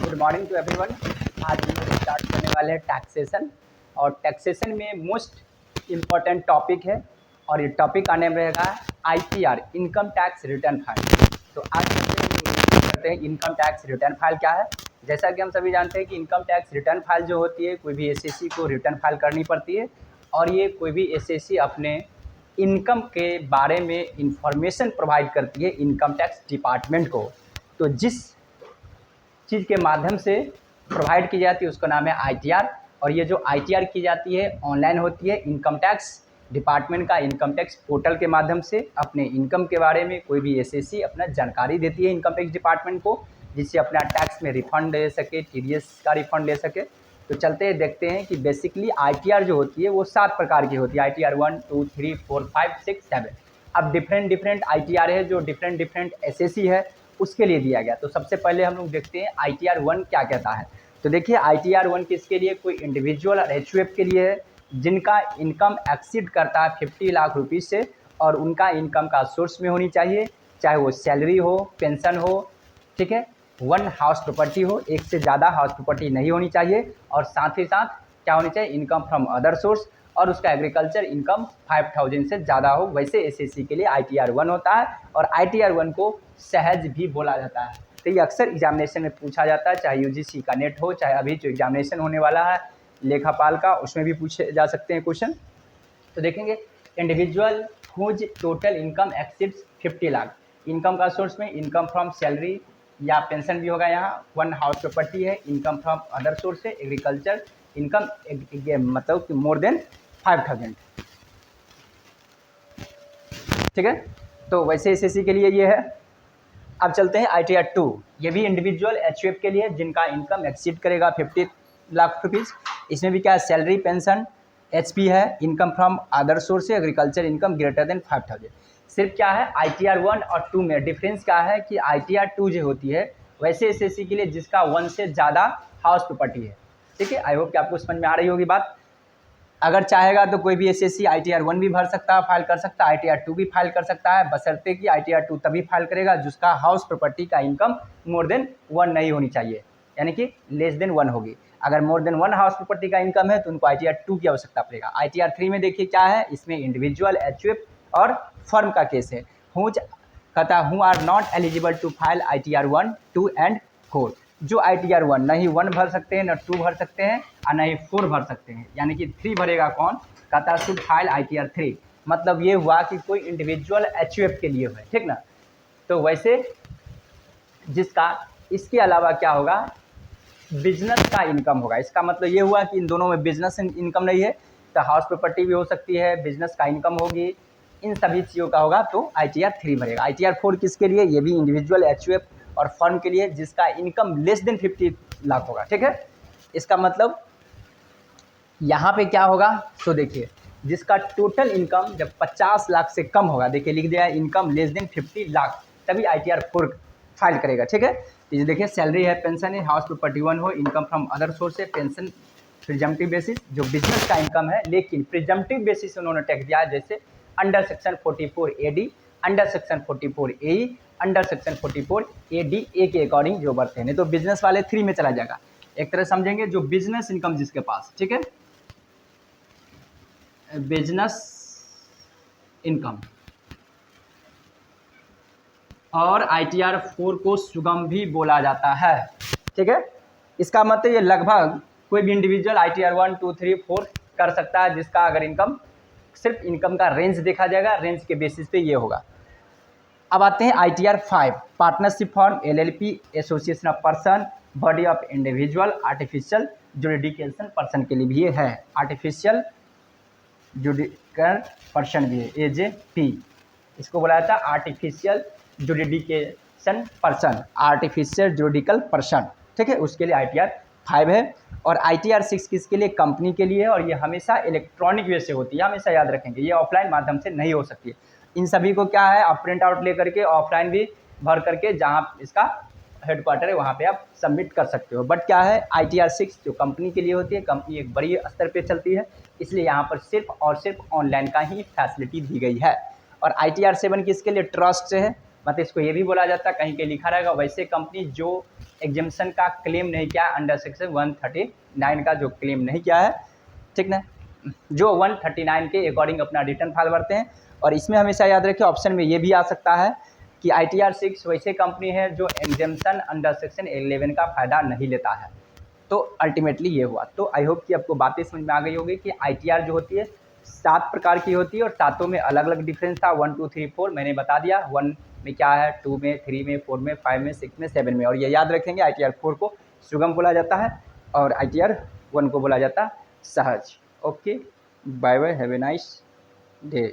Good morning to everyone. आज हम लोग स्टार्ट करने वाले हैं टैक्सेशन, और टैक्सेशन में मोस्ट इम्पॉर्टेंट टॉपिक है और ये टॉपिक आने में रहेगा ITR, income tax return file. तो आज करते हैं इनकम टैक्स रिटर्न फाइल क्या है। जैसा कि हम सभी जानते हैं कि इनकम टैक्स रिटर्न फाइल जो होती है, कोई भी SSC को रिटर्न फाइल करनी पड़ती है, और ये कोई भी SSC अपने इनकम के बारे में इंफॉर्मेशन प्रोवाइड करती है इनकम टैक्स डिपार्टमेंट को। तो जिस चीज़ के माध्यम से प्रोवाइड की जाती है उसका नाम है ITR, और ये जो ITR की जाती है ऑनलाइन होती है। इनकम टैक्स डिपार्टमेंट का इनकम टैक्स पोर्टल के माध्यम से अपने इनकम के बारे में कोई भी SSC अपना जानकारी देती है इनकम टैक्स डिपार्टमेंट को, जिससे अपना टैक्स में रिफंड ले सके, TDS का रिफंड ले सके। तो चलते हैं देखते हैं कि बेसिकली ITR जो होती है वो 7 प्रकार की होती है। ITR 1, 2, 3, 4, 5, 6, 7। अब डिफरेंट ITR है जो डिफरेंट SSC है उसके लिए दिया गया। तो सबसे पहले हम लोग देखते हैं ITR 1 क्या कहता है। तो देखिए ITR 1 किसके लिए, कोई इंडिविजुअल और HUF के लिए है जिनका इनकम एक्सीड करता है 50 लाख रुपीज़ से, और उनका इनकम का सोर्स में होनी चाहिए, चाहे वो सैलरी हो, पेंशन हो, ठीक है, 1 हाउस प्रॉपर्टी हो, एक से ज़्यादा हाउस प्रॉपर्टी नहीं होनी चाहिए, और साथ ही साथ क्या होनी चाहिए, इनकम फ्रॉम अदर सोर्स, और उसका एग्रीकल्चर इनकम 5000 से ज़्यादा हो। वैसे SSC के लिए ITR 1 होता है, और ITR 1 को सहज भी बोला जाता है। तो ये अक्सर एग्जामिनेशन में पूछा जाता है, चाहे UGC का नेट हो, चाहे अभी जो एग्जामिनेशन होने वाला है लेखापाल का, उसमें भी पूछे जा सकते हैं क्वेश्चन। तो देखेंगे individual whose total income exceeds 50 lakh, income का सोर्स में इनकम फ्रॉम सैलरी या पेंशन भी होगा, यहाँ 1 हाउस प्रॉपर्टी है, इनकम फ्रॉम अदर सोर्स है, एग्रीकल्चर इनकम मतलब कि मोर देन 5000, ठीक है। तो वैसे SSC के लिए ये है। अब चलते हैं ITR 2, ये भी इंडिविजुअल HUF के लिए जिनका इनकम एक्सीड करेगा 50 लाख रुपीज़। इसमें भी क्या है, सैलरी, पेंशन, HP है, इनकम फ्रॉम अदर सोर्स है, एग्रीकल्चर इनकम ग्रेटर देन 5000। सिर्फ क्या है ITR 1 और 2 में डिफरेंस क्या है कि ITR 2 जो होती है वैसे SSC के लिए जिसका 1 से ज़्यादा हाउस प्रॉपर्टी है, ठीक है। आई होप कि आपको समझ में आ रही होगी बात। अगर चाहेगा तो कोई भी SSC ITR 1 भी भर सकता है, फाइल कर सकता है, ITR 2 भी फाइल कर सकता है, बशर्ते कि ITR 2 तभी फाइल करेगा जिसका हाउस प्रॉपर्टी का इनकम मोर देन 1 नहीं होनी चाहिए, यानी कि लेस देन 1 होगी। अगर मोर देन 1 हाउस प्रॉपर्टी का इनकम है तो उनको ITR 2 की आवश्यकता पड़ेगा। ITR 3 में देखिए क्या है, इसमें इंडिविजुअल, HUF और फर्म का केस है। कहता हूँ are not eligible to file ITR 1, 2 and 4। जो ITR 1 न ही 1 भर सकते हैं, न 2 भर सकते हैं, और न ही 4 भर सकते हैं, यानी कि 3 भरेगा कौन, कहता है शुड फाइल ITR 3। मतलब ये हुआ कि कोई इंडिविजुअल HUF के लिए हुआ, ठीक ना। तो वैसे जिसका इसके अलावा क्या होगा, बिजनेस का इनकम होगा। इसका मतलब ये हुआ कि इन दोनों में बिजनेस इनकम नहीं है तो हाउस प्रॉपर्टी भी हो सकती है, बिजनेस का इनकम होगी, इन सभी चीज़ों का होगा तो ITR 3 भरेगा। ITR 4 किसके लिए, ये भी इंडिविजुअल, HUF और फर्म के लिए जिसका इनकम लेस देन 50 लाख होगा, ठीक है। इसका मतलब यहाँ पे क्या होगा, तो देखिए जिसका टोटल इनकम जब 50 लाख से कम होगा, देखिए लिख दिया इनकम लेस देन 50 लाख, तभी ITR 4 फाइल करेगा, ठीक है। तो ये देखिए सैलरी है, पेंशन है, हाउस प्रॉपर्टी 1 हो, इनकम फ्रॉम अदर सोर्स है, पेंशन प्रिजम्पटिव बेसिस, जो बिजनेस का इनकम है, लेकिन प्रिजम्पटिव बेसिस उन्होंने टैक्स दिया है, जैसे under section 44 AD, under section 44 AE, under section 44 AD A के अकॉर्डिंग जो बढ़ते हैं। नहीं तो बिजनेस वाले 3 में चला जाएगा। एक तरह समझेंगे जो बिजनेस इनकम जिसके पास, ठीक है, बिजनेस इनकम, और ITR 4 को सुगम भी बोला जाता है, ठीक है। इसका मतलब ये लगभग कोई भी इंडिविजुअल ITR 1, 2, 3, 4 कर सकता है जिसका अगर इनकम, सिर्फ इनकम का रेंज देखा जाएगा, रेंज के बेसिस पे ये होगा। अब आते हैं ITR 5, partnership form, LLP, association of person, body of individual, artificial judication person के लिए भी ये है, आर्टिफिशियल जुडिकल पर्सन भी है, AJP, इसको बोला जाता है artificial judication person, artificial juridical person, ठीक है। उसके लिए ITR 5 है। और ITR 6 किसके लिए, कंपनी के लिए है, और ये हमेशा इलेक्ट्रॉनिक वे से होती है, हमेशा याद रखेंगे, ये ऑफलाइन माध्यम से नहीं हो सकती है। इन सभी को क्या है, आप प्रिंट आउट लेकर के ऑफलाइन भी भर करके जहाँ इसका हेडक्वार्टर है वहाँ पे आप सबमिट कर सकते हो। बट क्या है, ITR 6 जो कंपनी के लिए होती है, कंपनी एक बड़ी स्तर पे चलती है, इसलिए यहाँ पर सिर्फ और सिर्फ ऑनलाइन का ही फैसिलिटी दी गई है। और ITR 7 किसके लिए, ट्रस्ट से है, मतलब इसको ये भी बोला जाता है, कहीं के लिखा रहेगा वैसे कंपनी जो एग्जामिशन का क्लेम नहीं किया अंडर सेक्शन 139 का जो क्लेम नहीं किया है, ठीक ना, जो 139 के अकॉर्डिंग अपना रिटर्न फाइल भरते हैं। और इसमें हमेशा याद रखिए ऑप्शन में ये भी आ सकता है कि ITR 6 वैसे कंपनी है जो एग्जामिशन अंडर सेक्शन 11 का फ़ायदा नहीं लेता है। तो अल्टीमेटली ये हुआ। तो आई होप कि आपको बातें समझ में आ गई होगी कि ITR जो होती है 7 प्रकार की होती है और सातों में अलग अलग डिफरेंस था। 1 2 3 4 मैंने बता दिया, 1 में क्या है, 2 में, 3 में, 4 में, 5 में, 6 में, 7 में। और ये याद रखेंगे ITR 4 को सुगम बोला जाता है और ITR 1 को बोला जाता है सहज। Okay, bye bye, have a nice day.